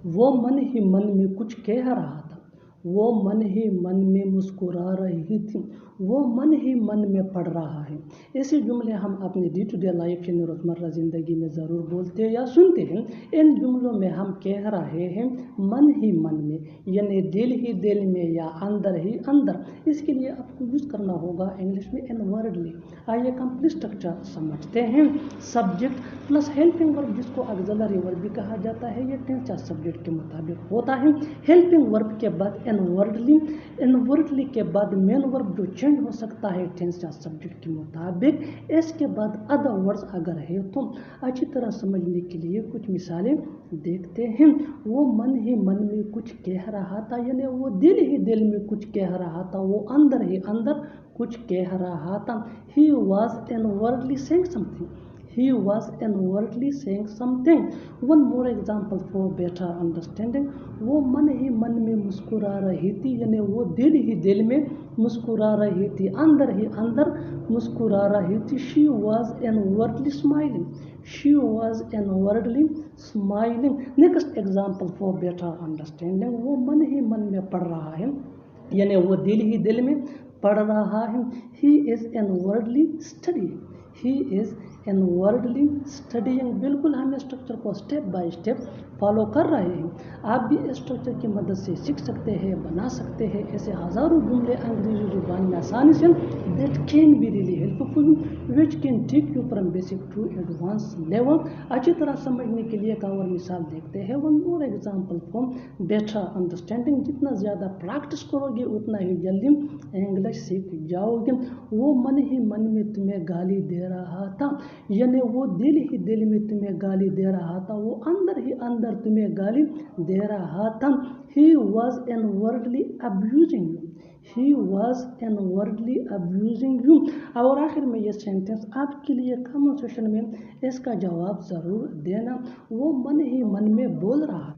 वो मन ही मन में कुछ कह रहा था, वो मन ही मन में मुस्कुरा रही थी, वो मन ही मन में पढ़ रहा है। ऐसे जुमले हम अपने डे टू डे लाइफ यानी रोज़मर्रा ज़िंदगी में ज़रूर बोलते हैं या सुनते हैं। इन जुमलों में हम कह रहे हैं मन ही मन में, यानी दिल ही दिल में या अंदर ही अंदर। इसके लिए आपको यूज़ करना होगा इंग्लिश में इनवर्डली। आइए कंप्लीट स्ट्रक्चर समझते हैं। सब्जेक्ट प्लस हेल्पिंग वर्ब, जिसको ऑक्सिलरी वर्ब भी कहा जाता है, ये टेंस या सब्जेक्ट के मुताबिक होता है। हेल्पिंग वर्ब के बाद इनवर्डली, इनवर्डली के बाद मेन वर्ब जो चेंज हो सकता है टेंस या सब्जेक्ट के मुताबिक। इसके बाद अदर वर्ड्स अगर है तो। अच्छी तरह समझने के लिए कुछ मिसालें देखते हैं। वो मन ही मन में कुछ कह रहा था, यानी वो दिल ही दिल में कुछ कह रहा था, वो अंदर ही अंदर कुछ कह रहा था। He was inwardly saying something. He was inwardly saying something. One more example for better understanding. वो मन ही मन में मुस्कुरा रही थी, यानी वो दिल ही दिल में मुस्कुरा रही थी, अंदर ही अंदर मुस्कुरा रही थी। She was inwardly smiling. She was inwardly smiling. Next example for better understanding. वो मन ही मन में पढ़ रहा है, यानी वो दिल ही दिल में पढ़ रहा है। He is inwardly studying. He is inwardly studying. बिल्कुल हम स्ट्रक्चर को स्टेप बाय स्टेप फॉलो कर रहे हैं। आप भी इस स्ट्रक्चर की मदद से सीख सकते हैं, बना सकते हैं ऐसे हज़ारों जुमले अंग्रेजी ज़ुबान में आसानी से। That can be really helpful, which can take you from basic to advanced level. अच्छी तरह समझने के लिए एक और मिसाल देखते हैं। One more example from better understanding. जितना ज़्यादा प्रैक्टिस करोगे उतना ही जल्दी इंग्लिश सीख जाओगे। वो मन ही मन में तुम्हें गाली दे रहा था, यानी वो दिल ही दिल में तुम्हें गाली दे रहा था, वो अंदर ही अंदर तुम्हें गाली दे रहा था। He was inwardly abusing you. He was inwardly abusing you. और आखिर में ये सेंटेंस आपके लिए कमेंट सेक्शन में इसका जवाब ज़रूर देना। वो मन ही मन में बोल रहा